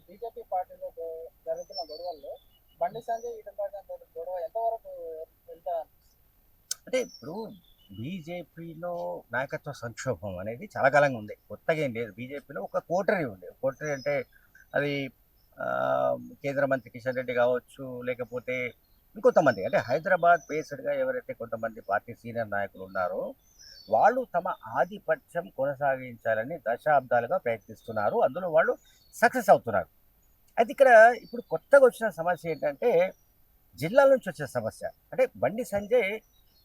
BJP పార్టీలో జరుగుతున్న గొడవల్లో బండి సంజయ్ ఇటంగా గొడవ ఎంతవరకు ఎంత అంటే ఇప్పుడు బీజేపీలో నాయకత్వ సంక్షోభం అనేది చాలా కాలంగా ఉంది. కొత్తగా ఏం లేదు. బీజేపీలో ఒక కోటరీ ఉంది. కోటరీ అంటే అది కేంద్ర మంత్రి కిషన్ రెడ్డి కావచ్చు, లేకపోతే ఇంకొంతమంది అంటే హైదరాబాద్ బేస్డ్‌గా ఎవరైతే కొంతమంది పార్టీ సీనియర్ నాయకులు ఉన్నారో, వాళ్ళు తమ ఆధిపత్యం కొనసాగించాలని దశాబ్దాలుగా ప్రయత్నిస్తున్నారు. అందులో వాళ్ళు సక్సెస్ అవుతున్నారు. అయితే ఇక్కడ ఇప్పుడు కొత్తగా వచ్చిన సమస్య ఏంటంటే, జిల్లాల నుంచి వచ్చిన సమస్య. అంటే బండి సంజయ్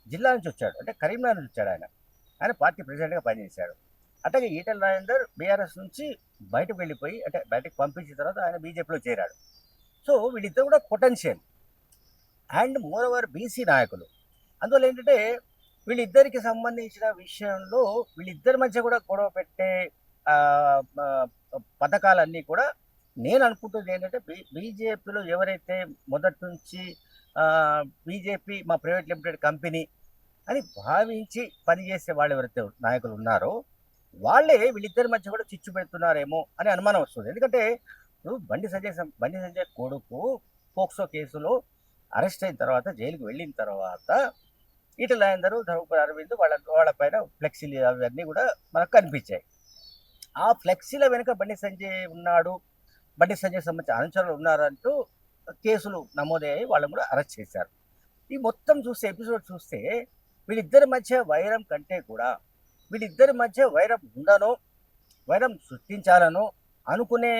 జిల్లా నుంచి వచ్చాడు. అంటే కరీంనగర్ నుంచి వచ్చాడు ఆయన. ఆయన పార్టీ ప్రెసిడెంట్‌గా పనిచేశాడు. అట్లాగే ఈటెల రాజేందర్ బీఆర్ఎస్ నుంచి బయటకు వెళ్ళిపోయి అంటే బయటకు పంపించిన తర్వాత ఆయన బీజేపీలో చేరాడు. సో వీళ్ళిద్దరు కూడా potential and more over BC నాయకులు. అందువల్ల ఏంటంటే వీళ్ళిద్దరికి సంబంధించిన విషయంలో వీళ్ళిద్దరి మధ్య కూడా గొడవ పెట్టే ఆహ్, ఆహ్, పథకాలన్నీ కూడా నేను అనుకుంటుంది ఏంటంటే బీజేపీలో ఎవరైతే మొదటి నుంచి బీజేపీ మా ప్రైవేట్ లిమిటెడ్ కంపెనీ అని భావించి పనిచేసే వాళ్ళు ఎవరైతే నాయకులు ఉన్నారో వాళ్ళే వీళ్ళిద్దరి మధ్య కూడా చిచ్చు పెడుతున్నారేమో అని అనుమానం వస్తుంది. ఎందుకంటే ఇప్పుడు బండి సంజయ్ కొడుకు పోక్సో కేసులో అరెస్ట్ అయిన తర్వాత జైలుకి వెళ్ళిన తర్వాత ఈటల రాజేందర్, ధర్మపురి అరవింద్ వాళ్ళ వాళ్ళ పైన ఫ్లెక్సీలు అవన్నీ కూడా మనకు కనిపించాయి. ఆ ఫ్లెక్సీల వెనుక బండి సంజయ్ ఉన్నాడు, బండి సంజయ్ సంబంధించిన అనుచరులు ఉన్నారంటూ కేసులు నమోదయ్యాయి. వాళ్ళని కూడా అరెస్ట్ చేశారు. ఈ మొత్తం చూస్తే ఎపిసోడ్ చూస్తే వీళ్ళిద్దరి మధ్య వైరం కంటే కూడా వీళ్ళిద్దరి మధ్య వైరం ఉందనో, వైరం సృష్టించాలనో అనుకునే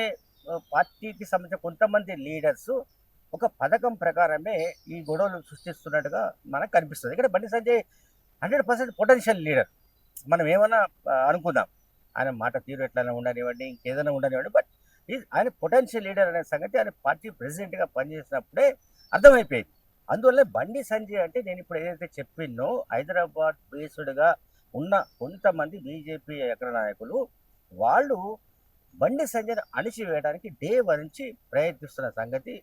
పార్టీకి సంబంధించిన కొంతమంది లీడర్స్ ఒక పథకం ప్రకారమే ఈ గొడవలు సృష్టిస్తున్నట్టుగా మనకు కనిపిస్తుంది. ఇక్కడ బండి సంజయ్ 100% పొటెన్షియల్ లీడర్. మనం ఏమన్నా అనుకుందాం. ఆయన మాట తీరు ఎట్లైనా ఉండనివ్వండి, ఇంకేదైనా ఉండనివ్వండి. బట్ ఆయన పొటెన్షియల్ లీడర్ అనే సంగతి ఆయన పార్టీ ప్రెసిడెంట్‌గా పనిచేసినప్పుడే అర్థమైపోయింది. అందువల్లే బండి సంజయ్ అంటే నేను ఇప్పుడు ఏదైతే చెప్పినో హైదరాబాద్ బేస్డ్‌గా ఉన్న కొంతమంది బీజేపీ అగ్ర నాయకులు వాళ్ళు బండి సంజయ్‌ని అణిచివేయడానికి డే 1 నుంచి ప్రయత్నిస్తున్న సంగతి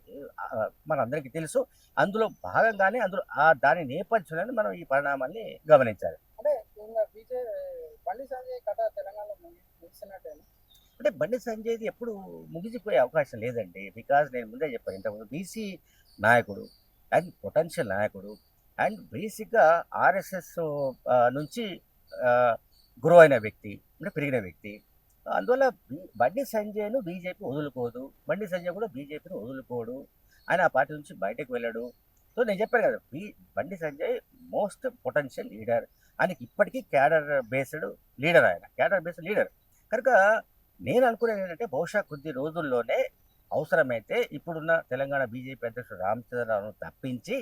మనందరికీ తెలుసు. అందులో భాగంగానే దాని నేపథ్యంలోనే మనం ఈ పరిణామాన్ని గమనించాలి. అంటే ఇంకా బండి సంజయ్ కథ తెలంగాణలో ముగిసినట్టేనా? అంటే బండి సంజయ్‌ది ఎప్పుడు ముగిసిపోయే అవకాశం లేదండి. బికాజ్ నేను ముందే చెప్పాను. ఇంతకుముందు బీసీ నాయకుడు అండ్ పొటెన్షియల్ నాయకుడు అండ్ బేసిక్‌గా ఆర్ఎస్ఎస్ నుంచి గ్రో అయిన వ్యక్తి, అంటే పెరిగిన వ్యక్తి. అందువల్ల బండి సంజయ్‌ను బీజేపీ వదులుకోదు. బండి సంజయ్ కూడా బీజేపీని వదులుకోడు. ఆయన ఆ పార్టీ నుంచి బయటకు వెళ్ళడు. సో నేను చెప్పాను కదా! Bandi Sanjay most potential leader. ఆయనకి ఇప్పటికీ క్యాడర్ బేస్డ్ లీడర్ ఆయన. Cadre based leader. కనుక నేను అనుకునేది ఏంటంటే బహుశా కొద్ది రోజుల్లోనే అవసరమైతే ఇప్పుడున్న తెలంగాణ బీజేపీ అధ్యక్షుడు రామచంద్రరావును తప్పించి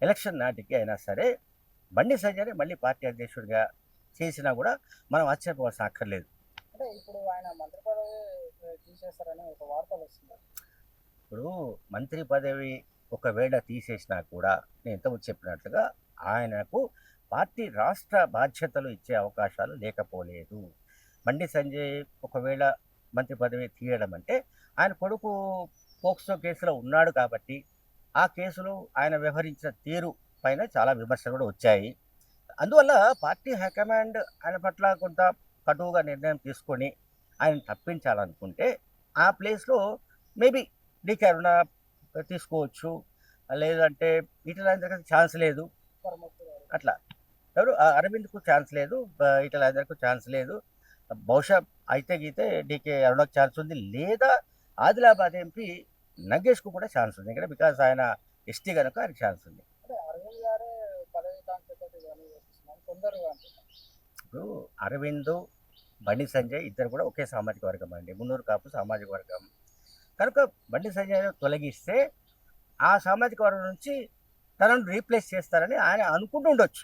ఎలక్షన్ నాటికి అయినా సరే బండి సంజయ్‌ని మళ్ళీ పార్టీ అధ్యక్షుడిగా చేసినా కూడా మనం ఆశ్చర్యపోవాల్సిన అక్కర్లేదు. అంటే ఇప్పుడు ఆయన మంత్రి పదవి తీసేస్తారని ఒక వార్తలు వస్తున్నాయి. ఇప్పుడు మంత్రి పదవి ఒకవేళ తీసేసినా కూడా నేను ఇంతకుముందు చెప్పినట్లుగా ఆయనకు పార్టీ రాష్ట్ర బాధ్యతలు ఇచ్చే అవకాశాలు లేకపోలేదు. బండి సంజయ్ ఒకవేళ మంత్రి పదవి తీయడం అంటే ఆయన కొడుకు పోక్సో కేసులో ఉన్నాడు కాబట్టి ఆ కేసులో ఆయన వ్యవహరించిన తీరు పైన చాలా విమర్శలు కూడా వచ్చాయి. అందువల్ల పార్టీ హైకమాండ్ ఆయన పట్ల కొంత కటువుగా నిర్ణయం తీసుకొని ఆయనను తప్పించాలనుకుంటే ఆ ప్లేస్‌లో మేబీ డీకే అరుణ తీసుకోవచ్చు. లేదంటే ఈటెల రాజేందర్‌కి ఛాన్స్ లేదు. అట్లా. ఎవరు అరవింద్‌కు ఛాన్స్ లేదు. ఈటెల రాజేందర్‌కు ఛాన్స్ లేదు. బహుశా అయితే గీతే డీకే అరుణకు ఛాన్స్ ఉంది. లేదా ఆదిలాబాద్ ఎంపీ నగేష్‌కు కూడా ఛాన్స్ ఉంది. ఎందుకంటే బికాజ్ ఆయన ఎస్టీ గనుక ఆయనకి ఛాన్స్ ఉంది. అంటే అరవింద్ గారే పదవి కాంక్షతోటి ఇవన్నీ చేస్తున్నారు కొందరు అంటున్నారు. ఇప్పుడు అరవింద్, బండి సంజయ్ ఇద్దరు కూడా ఒకే సామాజిక వర్గం అండి. మున్నూరు కాపు సామాజిక వర్గం. కనుక బండి సంజయ్‌ని తొలగిస్తే ఆ సామాజిక వర్గం నుంచి తనను రీప్లేస్ చేస్తారని ఆయన అనుకుంటుండొచ్చు.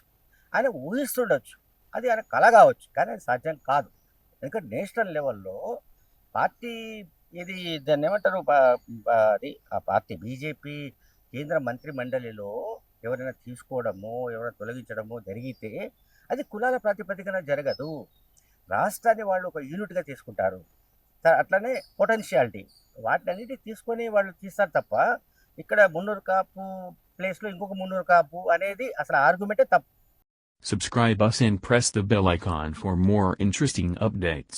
ఆయన ఊహిస్తుండొచ్చు. అది ఆయన కల కావచ్చు. కానీ అది సాధ్యం కాదు. ఎందుకంటే నేషనల్ లెవెల్‌లో పార్టీ ఇది దాన్నేమంటారు అది ఆ పార్టీ బీజేపీ కేంద్ర మంత్రి మండలిలో ఎవరైనా తీసుకోవడమో, ఎవరైనా తొలగించడమో జరిగితే అది కులాల ప్రాతిపదికన జరగదు. రాష్ట్రాన్ని వాళ్ళు ఒక యూనిట్‌గా తీసుకుంటారు. అట్లనే పొటెన్షియాలిటీ వాటినన్నిటిని తీసుకొని వాళ్ళు తీస్తారు తప్ప, ఇక్కడ మున్నూరు కాపు ప్లేస్‌లో ఇంకొక మున్నూరు కాపు అనేది అసలు ఆర్గ్యుమెంటే తప్పు. Subscribe us and press the bell icon for more interesting updates.